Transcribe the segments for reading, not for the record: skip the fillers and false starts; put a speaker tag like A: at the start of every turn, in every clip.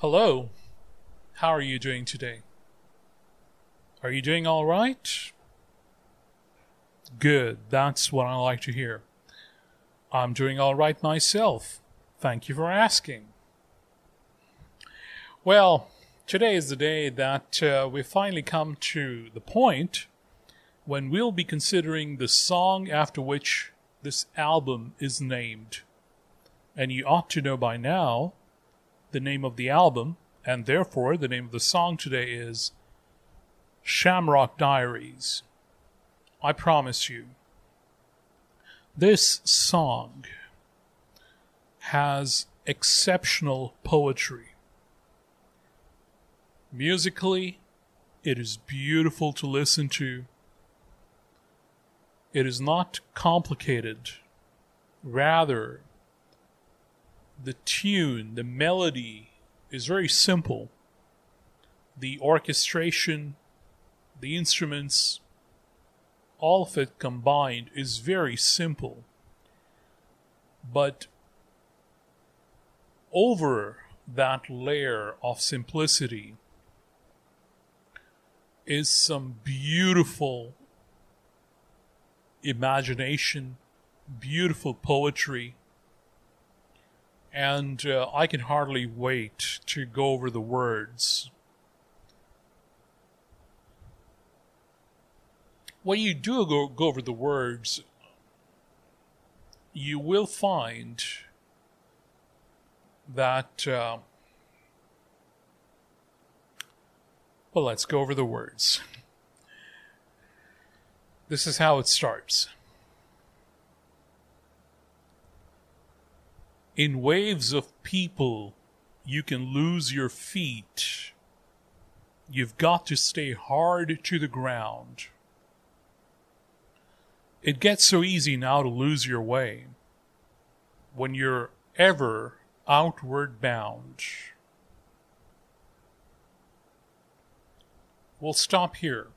A: Hello, how are you doing today? Are you doing all right? Good, that's what I like to hear. I'm doing all right myself. Thank you for asking. Well, today is the day that we finally come to the point when we'll be considering the song after which this album is named. And you ought to know by now the name of the album, and therefore the name of the song today is Shamrock Diaries. I promise you, this song has exceptional poetry. Musically, it is beautiful to listen to. It is not complicated. Rather, the tune, the melody is very simple. The orchestration, the instruments, all of it combined is very simple. But over that layer of simplicity is some beautiful imagination, beautiful poetry, and I can hardly wait to go over the words. When you do go over the words, you will find that, well, let's go over the words. This is how it starts. In waves of people, you can lose your feet. You've got to stay hard to the ground. It gets so easy now to lose your way when you're ever outward bound. We'll stop here.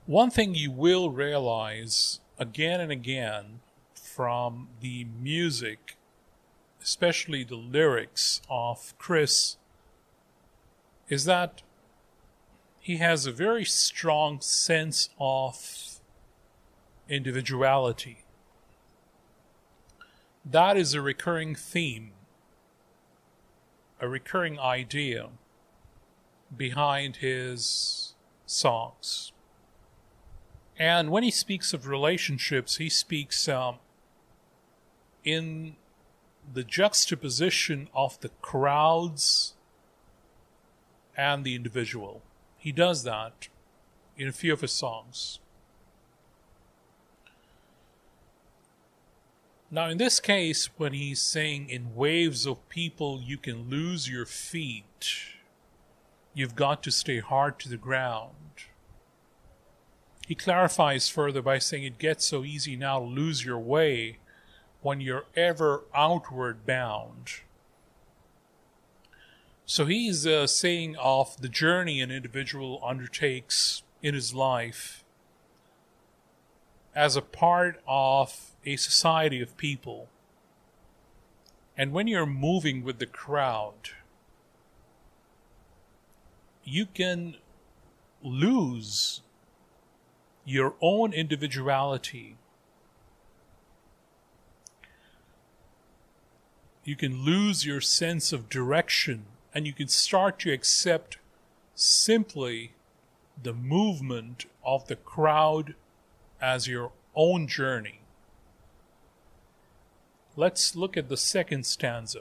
A: One thing you will realize again and again from the music, especially the lyrics of Chris, is that he has a very strong sense of individuality. That is a recurring theme, a recurring idea behind his songs. And when he speaks of relationships, he speaks in the juxtaposition of the crowds and the individual. He does that in a few of his songs. Now, in this case, when he's saying in waves of people you can lose your feet, you've got to stay hard to the ground. He clarifies further by saying it gets so easy now to lose your way when you're ever outward bound. So he's saying of the journey an individual undertakes in his life as a part of a society of people. And when you're moving with the crowd, you can lose your own individuality. You can lose your sense of direction, and you can start to accept simply the movement of the crowd as your own journey. Let's look at the second stanza.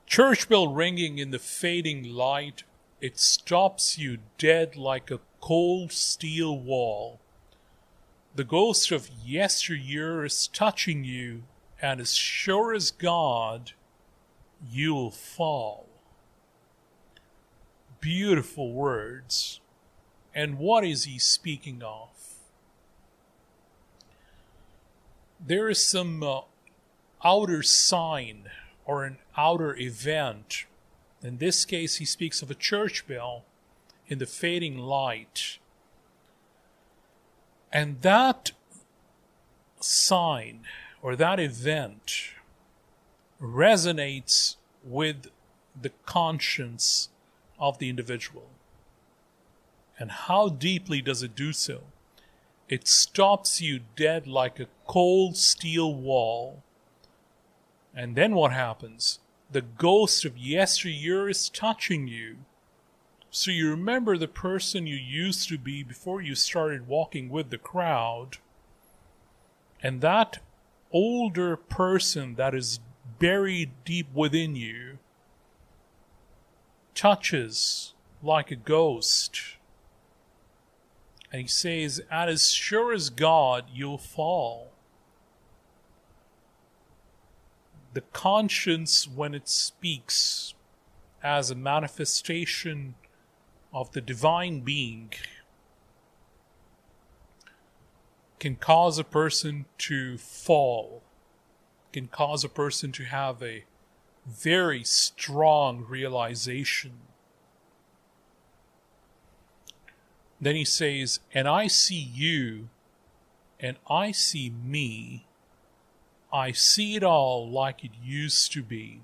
A: Church bell ringing in the fading light, it stops you dead like a cold steel wall. The ghost of yesteryear is touching you, and as sure as God, you'll fall. Beautiful words. And what is he speaking of? There is some outer sign or an outer event. In this case, he speaks of a church bell in the fading light. And that sign or that event resonates with the conscience of the individual. And how deeply does it do so? It stops you dead like a cold steel wall. And then what happens? The ghost of yesteryear is touching you. So you remember the person you used to be before you started walking with the crowd. And that older person that is buried deep within you touches like a ghost. And he says, and as sure as God, you'll fall. The conscience, when it speaks as a manifestation of the divine being, can cause a person to fall, can cause a person to have a very strong realization. Then he says, and I see you, and I see me. I see it all like it used to be.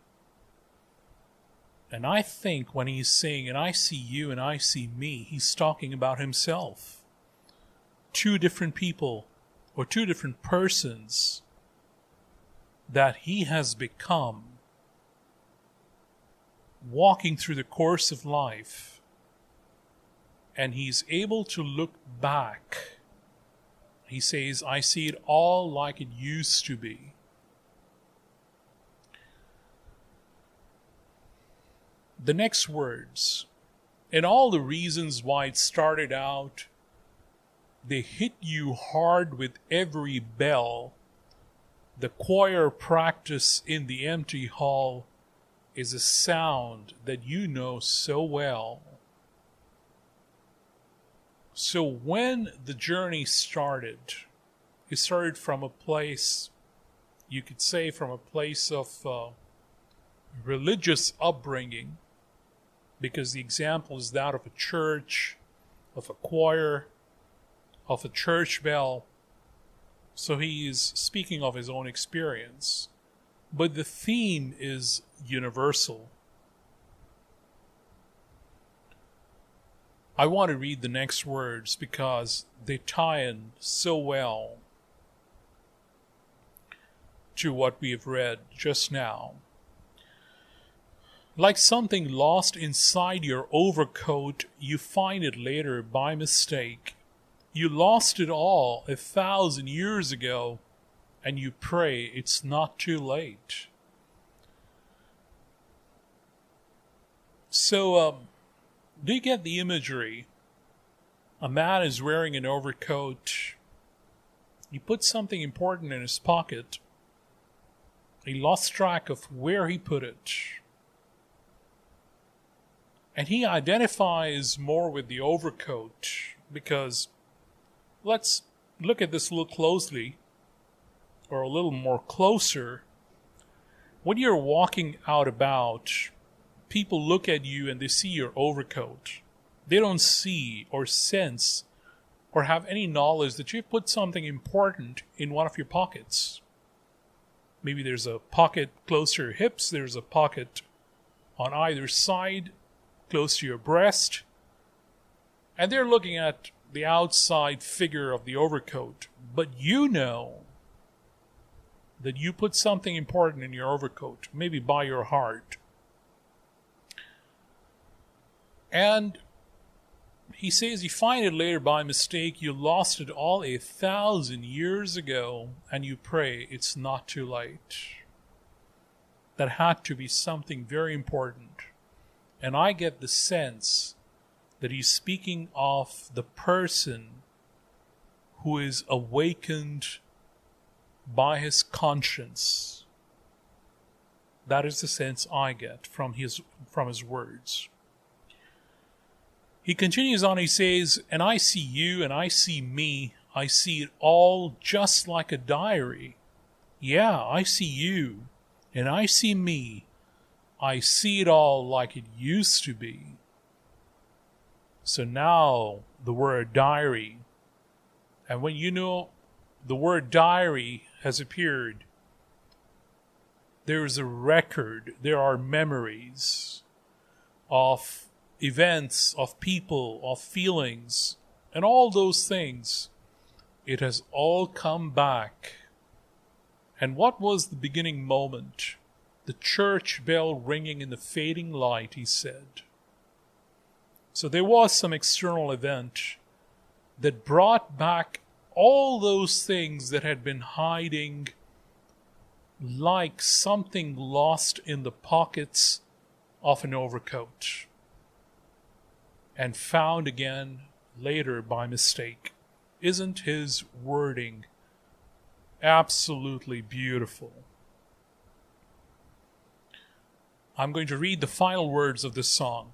A: And I think when he's saying, and I see you, and I see me, he's talking about himself. Two different people, or two different persons that he has become walking through the course of life. And he's able to look back. He says, I see it all like it used to be. The next words, and all the reasons why it started out, they hit you hard with every bell. The choir practice in the empty hall is a sound that you know so well. So when the journey started, it started from a place, you could say from a place of religious upbringing, because the example is that of a church, of a choir, of a church bell. So he is speaking of his own experience. But the theme is universal. I want to read the next words because they tie in so well to what we have read just now. Like something lost inside your overcoat, you find it later by mistake. You lost it all 1,000 years ago, and you pray it's not too late. So, do you get the imagery? A man is wearing an overcoat. He put something important in his pocket. He lost track of where he put it. And he identifies more with the overcoat because, let's look at this a little closely, or a little more closer. When you're walking out about, people look at you and they see your overcoat. They don't see or sense or have any knowledge that you've put something important in one of your pockets. Maybe there's a pocket close to your hips, there's a pocket on either side, close to your breast, and they're looking at the outside figure of the overcoat. But you know that you put something important in your overcoat, maybe by your heart. And he says you find it later by mistake. You lost it all 1,000 years ago, and you pray it's not too late. That had to be something very important. And I get the sense that he's speaking of the person who is awakened by his conscience. That is the sense I get from his words. He continues on, he says, and I see you and I see me. I see it all just like a diary. Yeah, I see you and I see me. I see it all like it used to be. So now the word diary, and when you know the word diary has appeared, There's a record. There are memories of events, of people, of feelings, and all those things. It has all come back. And what was the beginning moment? The church bell ringing in the fading light, he said. So there was some external event that brought back all those things that had been hiding like something lost in the pockets of an overcoat and found again later by mistake. Isn't his wording absolutely beautiful? I'm going to read the final words of this song.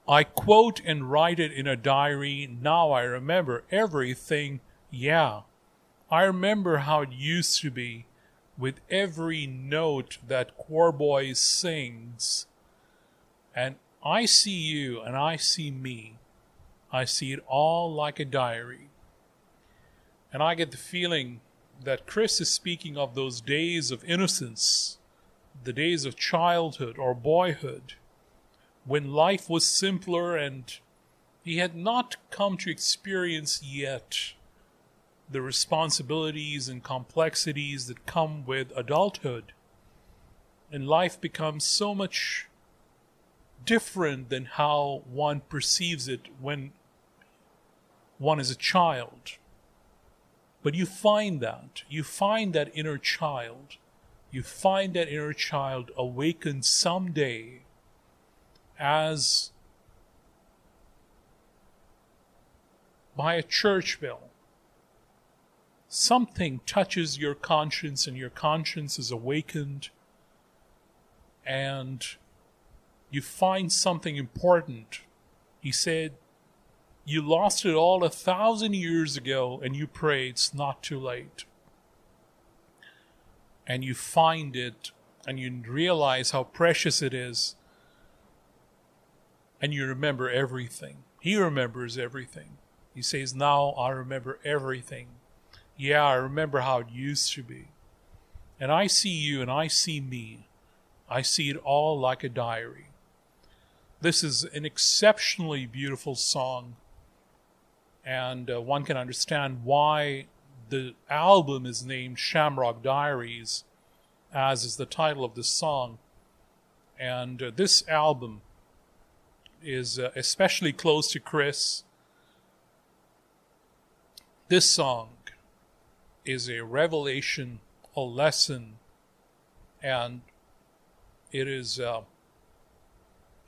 A: I quote and write it in a diary. Now I remember everything. Yeah, I remember how it used to be with every note that Corboy sings. And I see you and I see me. I see it all like a diary. And I get the feeling that Chris is speaking of those days of innocence, the days of childhood or boyhood, when life was simpler and he had not come to experience yet the responsibilities and complexities that come with adulthood. And life becomes so much different than how one perceives it when one is a child. But you find that inner child. You find that inner child awakened someday as by a church bell. Something touches your conscience and your conscience is awakened and you find something important. He said, you lost it all 1,000 years ago and you pray it's not too late. And you find it and you realize how precious it is. And you remember everything. He remembers everything. He says, now I remember everything. Yeah, I remember how it used to be. And I see you and I see me. I see it all like a diary. This is an exceptionally beautiful song. And one can understand why the album is named Shamrock Diaries, as is the title of this song. And this album is especially close to Chris. This song is a revelation, a lesson, and it is an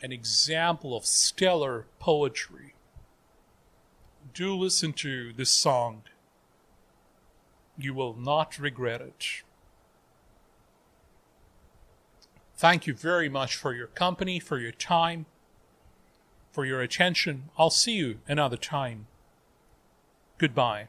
A: example of stellar poetry. Do listen to this song. You will not regret it. Thank you very much for your company, for your time, for your attention. I'll see you another time. Goodbye.